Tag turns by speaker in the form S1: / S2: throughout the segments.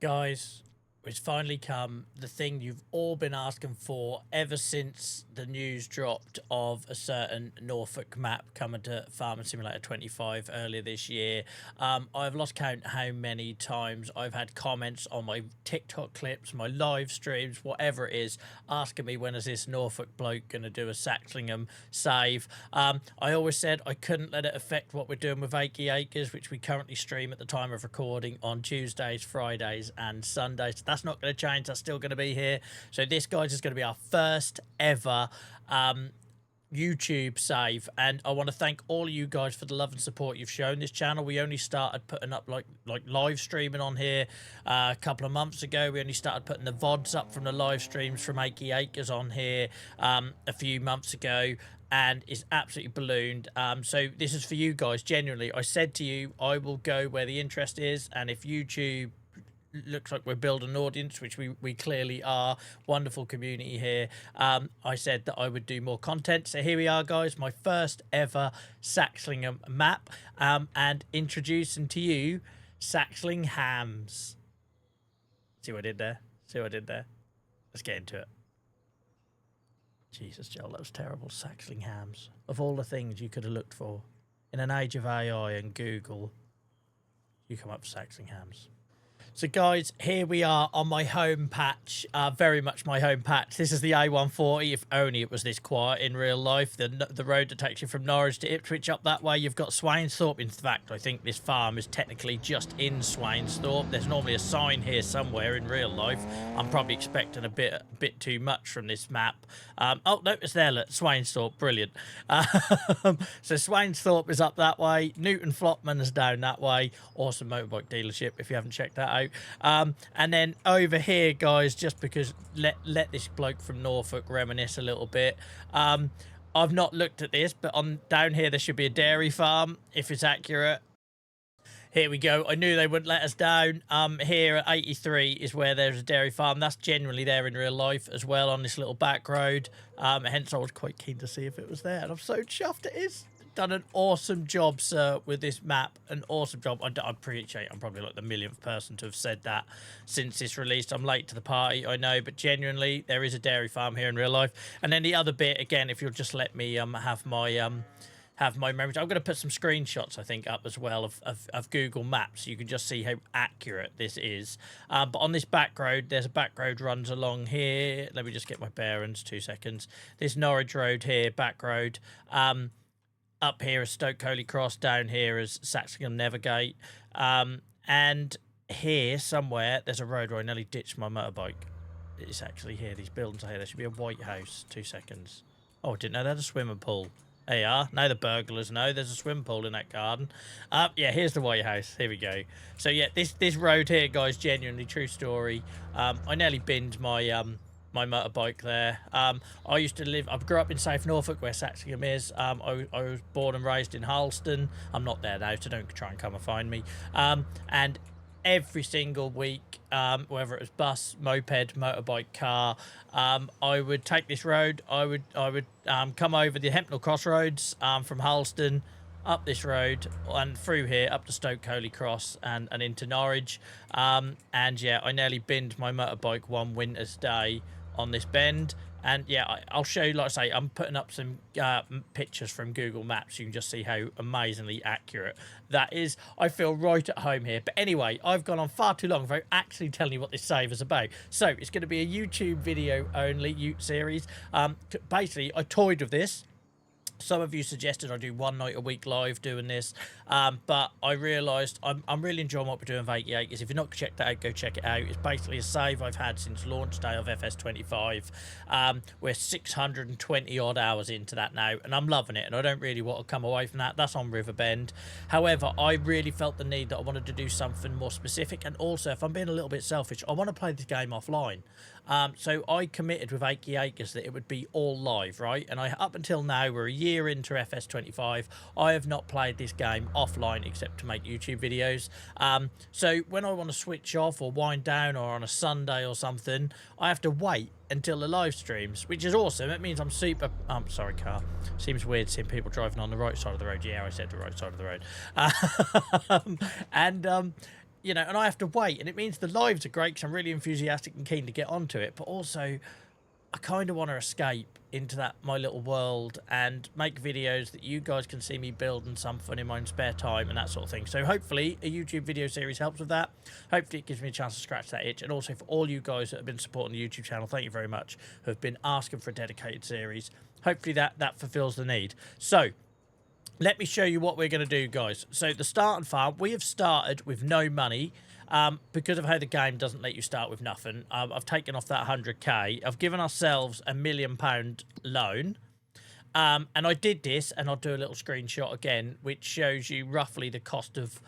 S1: Guys, it's finally come, the thing you've all been asking for ever since the news dropped of a certain Norfolk map coming to Farming Simulator 25 earlier this year. I've lost count how many times I've had comments on my TikTok clips, my live streams, whatever it is, asking me when is this Norfolk bloke going to do a Saxlingham save. I always said I couldn't let it affect what we're doing with Achy Acres, which we currently stream at the time of recording on Tuesdays, Fridays and Sundays. That's not going to change. That's still going to be here. So this, guys, is going to be our first ever YouTube save, and I want to thank all of you guys for the love and support you've shown this channel. We only started putting up like live streaming on here a couple of months ago. We only started putting the VODs up from the live streams from Achy Acres on here a few months ago, and it's absolutely ballooned. So this is for you guys. Genuinely, I said to you, I will go where the interest is, and if YouTube looks like we're building an audience, which we clearly are, wonderful community here, I said that I would do more content. So here we are, guys, my first ever Saxlingham map, and introducing to you SaxlingHAMs. See what I did there? See what I did there? Let's get into it. Jesus, Joel, that was terrible. SaxlingHAMs. Of all the things you could have looked for in an age of AI and Google, you come up with SaxlingHAMs. So, guys, here we are on my home patch, very much my home patch. This is the A140, if only it was this quiet in real life. The road that takes you from Norwich to Ipswich up that way, you've got Swainsthorpe. In fact, I think this farm is technically just in Swainsthorpe. There's normally a sign here somewhere in real life. I'm probably expecting a bit too much from this map. Oh, no, it's there, look, Swainsthorpe, brilliant. So Swainsthorpe is up that way. Newton Flopman is down that way. Awesome motorbike dealership, if you haven't checked that out. And then over here, guys, just because let this bloke from Norfolk reminisce a little bit. I've not looked at this, but on down here there should be a dairy farm, if it's accurate. Here we go. I knew they wouldn't let us down. Here at 83 is where there's a dairy farm. That's generally there in real life as well on this little back road. Hence I was quite keen to see if it was there, and I'm so chuffed it is. Done an awesome job, sir, with this map. An awesome job. I appreciate I'm probably like the millionth person to have said that since it's released. I'm late to the party, I know, but genuinely there is a dairy farm here in real life. And then the other bit, again, if you'll just let me have my memories. I'm going to put some screenshots, I think, up as well of Google Maps, so you can just see how accurate this is. But on this back road, there's a back road runs along here. Let me just get my bearings, 2 seconds. This Norwich Road here, back road. Up here is Stoke Holy Cross, down here is Saxlingham Nevergate. And here, somewhere, there's a road where I nearly ditched my motorbike. It's actually here, these buildings are here. There should be a White House, 2 seconds. Oh, I didn't know they had a swimming pool. There you are. Now the burglars know there's a swimming pool in that garden. Yeah, here's the White House. Here we go. So, yeah, this road here, guys, genuinely true story. I nearly binned my motorbike there. I grew up in South Norfolk, where Saxlingham is. I was born and raised in Harleston. I'm not there now, so don't try and come and find me. And every single week, whether it was bus, moped, motorbike, car, I would take this road. I would come over the Hempnell Crossroads from Harleston, up this road and through here up to Stoke Holy Cross and into Norwich. And yeah, I nearly binned my motorbike one winter's day on this bend. And yeah, I'll show you, like I say, I'm putting up some pictures from Google Maps. You can just see how amazingly accurate that is. I feel right at home here. But anyway, I've gone on far too long without actually telling you what this save is about. So it's going to be a YouTube video only series. Basically, I toyed with this. Some of you suggested I do 1 night a week live doing this, but I realised I'm really enjoying what we're doing with Achy Acres. If you're not checked that out, go check it out. It's basically a save I've had since launch day of FS25. We're 620 odd hours into that now, and I'm loving it, and I don't really want to come away from that. That's on Riverbend. However, I really felt the need that I wanted to do something more specific, and also, if I'm being a little bit selfish, I want to play this game offline. So I committed with Achy Acres that it would be all live, right? And up until now, we're a year into FS25, I have not played this game offline except to make YouTube videos. So when I want to switch off or wind down or on a Sunday or something, I have to wait until the live streams, which is awesome. It means I'm super... sorry, car. Seems weird seeing people driving on the right side of the road. Yeah, I said the right side of the road. you know, and I have to wait, and it means the lives are great because I'm really enthusiastic and keen to get onto it, but also I kind of want to escape into that my little world and make videos that you guys can see me build and some fun in my own spare time and that sort of thing. So hopefully a YouTube video series helps with that. Hopefully it gives me a chance to scratch that itch. And also for all you guys that have been supporting the YouTube channel, thank you very much, who have been asking for a dedicated series. Hopefully that fulfills the need. So let me show you what we're going to do, guys. So the starting farm, we have started with no money. Because of how the game doesn't let you start with nothing, I've taken off that 100k. I've given ourselves a £1 million loan. And I did this, and I'll do a little screenshot again, which shows you roughly the cost of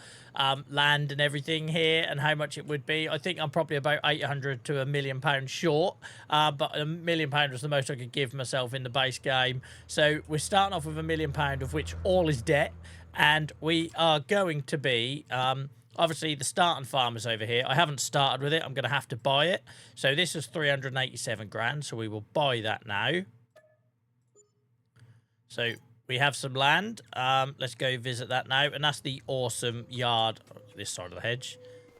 S1: land and everything here and how much it would be. I think I'm probably about 800 to £1 million short, but £1 million was the most I could give myself in the base game. So we're starting off with £1 million, of which all is debt, and we are going to be... obviously, the starting farm is over here. I haven't started with it. I'm going to have to buy it. So this is 387 grand. So we will buy that now. So we have some land. Let's go visit that now. And that's the awesome yard. This side of the hedge.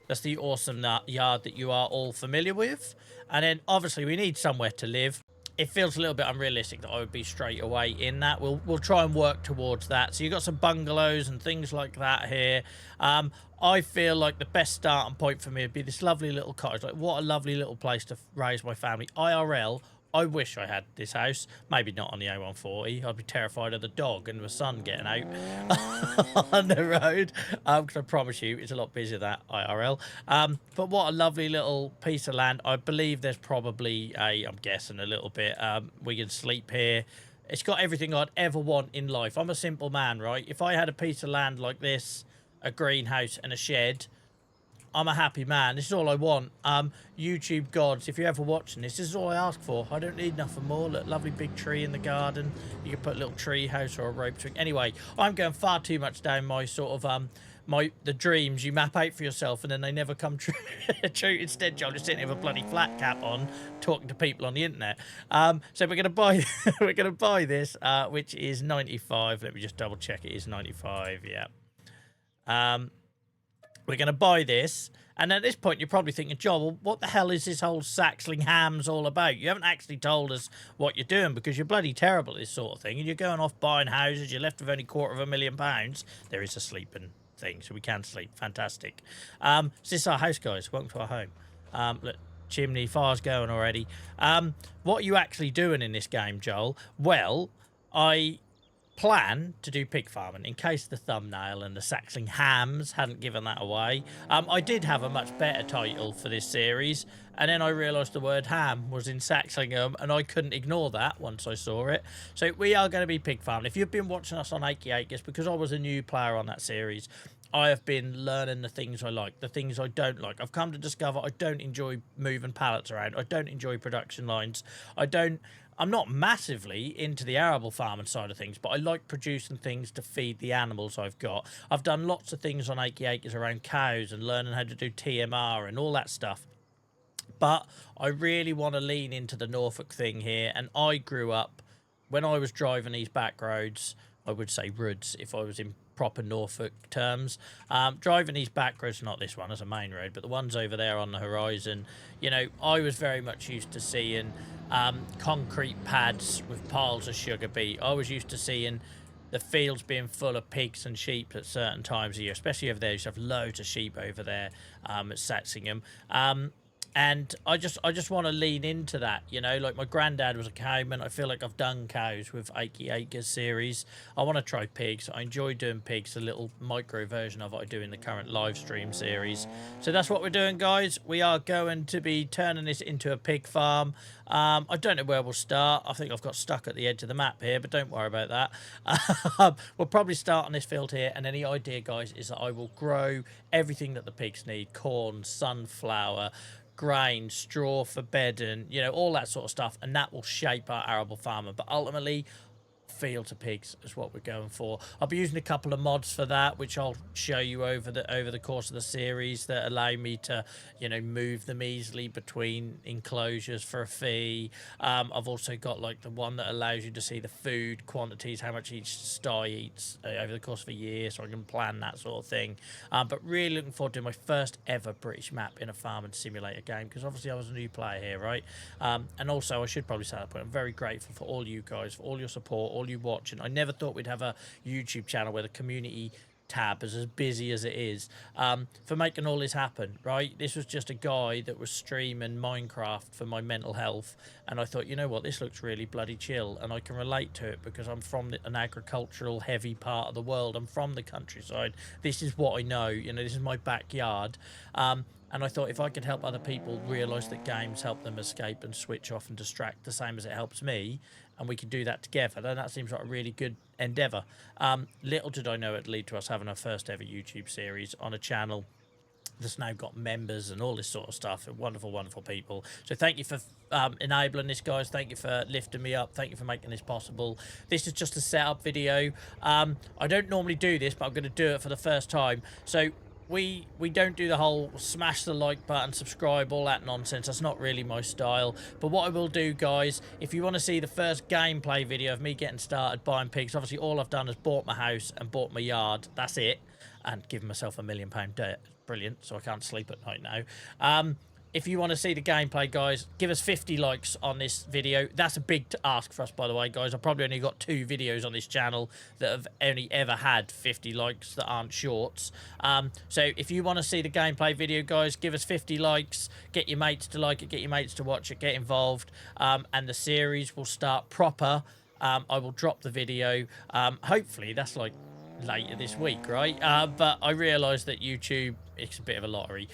S1: That's the awesome yard that you are all familiar with. And then, obviously, we need somewhere to live. It feels a little bit unrealistic that I would be straight away in that. We'll try and work towards that. So you've got some bungalows and things like that here. I feel like the best starting point for me would be this lovely little cottage. Like, what a lovely little place to raise my family. IRL, I wish I had this house. Maybe not on the A140. I'd be terrified of the dog and the sun getting out on the road. Because I promise you, it's a lot busier than that IRL. But what a lovely little piece of land. I believe there's probably I'm guessing a little bit. We can sleep here. It's got everything I'd ever want in life. I'm a simple man, right? If I had a piece of land like this, a greenhouse and a shed, I'm a happy man. This is all I want. YouTube gods, if you're ever watching this, this is all I ask for. I don't need nothing more. Look, lovely big tree in the garden. You can put a little tree house or a rope tree. Anyway, I'm going far too much down my sort of the dreams you map out for yourself and then they never come true. Instead, John, just sitting here with a bloody flat cap on, talking to people on the internet. So we're gonna buy this, which is 95. Let me just double check. It is 95. Yeah. We're going to buy this. And at this point, you're probably thinking, Joel, well, what the hell is this whole SaxlingHAMs all about? You haven't actually told us what you're doing because you're bloody terrible at this sort of thing. And you're going off buying houses. You're left with only £250,000. There is a sleeping thing, so we can sleep. Fantastic. So this is our house, guys. Welcome to our home. Look, chimney, fire's going already. What are you actually doing in this game, Joel? Well, I plan to do pig farming in case the thumbnail and the SaxlingHAMs hadn't given that away. I did have a much better title for this series, and then I realised the word ham was in Saxlingham, and I couldn't ignore that once I saw it. So we are going to be pig farming. If you've been watching us on Achy Acres, because I was a new player on that series, I have been learning the things I like, the things I don't like. I've come to discover I don't enjoy moving pallets around. I don't enjoy production lines. I'm not massively into the arable farming side of things, but I like producing things to feed the animals I've got. I've done lots of things on Achy Acres around cows and learning how to do TMR and all that stuff. But I really want to lean into the Norfolk thing here. And I grew up, when I was driving these back roads, I would say roods if I was in proper Norfolk terms, driving these back roads, not this one as a main road, but the ones over there on the horizon, you know, I was very much used to seeing concrete pads with piles of sugar beet. I was used to seeing the fields being full of pigs and sheep at certain times of year, especially over there. You used to have loads of sheep over there at Saxlingham. And I just want to lean into that, you know, like my granddad was a cowman. I feel like I've done cows with Achy Acres series. I want to try pigs. I enjoy doing pigs, a little micro version of what I do in the current live stream series. So that's what we're doing, guys. We are going to be turning this into a pig farm. I don't know where we'll start. I think I've got stuck at the edge of the map here, but don't worry about that. We'll probably start on this field here, and then the idea, guys, is that I will grow everything that the pigs need: corn, sunflower, grain, straw for bedding, you know, all that sort of stuff, and that will shape our arable farming. But ultimately, feel to pigs is what we're going for. I'll be using a couple of mods for that, which I'll show you over the course of the series, that allow me to, you know, move them easily between enclosures for a fee. I've also got like the one that allows you to see the food quantities, how much each sty eats over the course of a year, so I can plan that sort of thing. But really looking forward to my first ever British map in a farming simulator game, because obviously I was a new player here, right? And also I should probably say that point, I'm very grateful for all you guys, for all your support, all you watching. I never thought we'd have a YouTube channel where the community tab is as busy as it is, for making all this happen, right? This was just a guy that was streaming Minecraft for my mental health, and I thought, you know what, this looks really bloody chill, and I can relate to it because I'm from an agricultural heavy part of the world. I'm from the countryside. This is what I know, you know, this is my backyard. And I thought if I could help other people realise that games help them escape and switch off and distract the same as it helps me, and we could do that together, then that seems like a really good endeavour. Little did I know it'd lead to us having our first ever YouTube series on a channel that's now got members and all this sort of stuff. Wonderful, wonderful people. So thank you for enabling this, guys. Thank you for lifting me up. Thank you for making this possible. This is just a setup video. I don't normally do this, but I'm going to do it for the first time. So we don't do the whole smash the like button, subscribe, all that nonsense. That's not really my style. But what I will do, guys, if you want to see the first gameplay video of me getting started buying pigs, obviously all I've done is bought my house and bought my yard. That's it. And given myself £1 million debt. Brilliant. So I can't sleep at night now. If you want to see the gameplay, guys, give us 50 likes on this video. That's a big ask for us, by the way, guys. I've probably only got 2 videos on this channel that have only ever had 50 likes that aren't shorts. So if you want to see the gameplay video, guys, give us 50 likes. Get your mates to like it. Get your mates to watch it. Get involved. And the series will start proper. I will drop the video. Hopefully, that's like later this week, right? But I realised that YouTube, it's a bit of a lottery.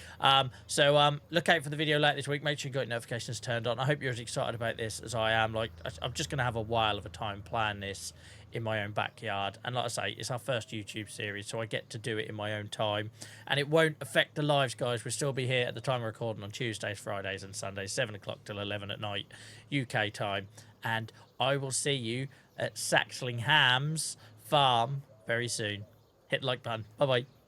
S1: So look out for the video later this week. Make sure you got notifications turned on. I hope you're as excited about this as I am. Like, I'm just going to have a while of a time playing this in my own backyard. And like I say, it's our first YouTube series, so I get to do it in my own time. And it won't affect the lives, guys. We'll still be here at the time of recording on Tuesdays, Fridays and Sundays, 7 o'clock till 11 at night, UK time. And I will see you at SaxlingHAMs farm very soon. Hit the like button. Bye-bye.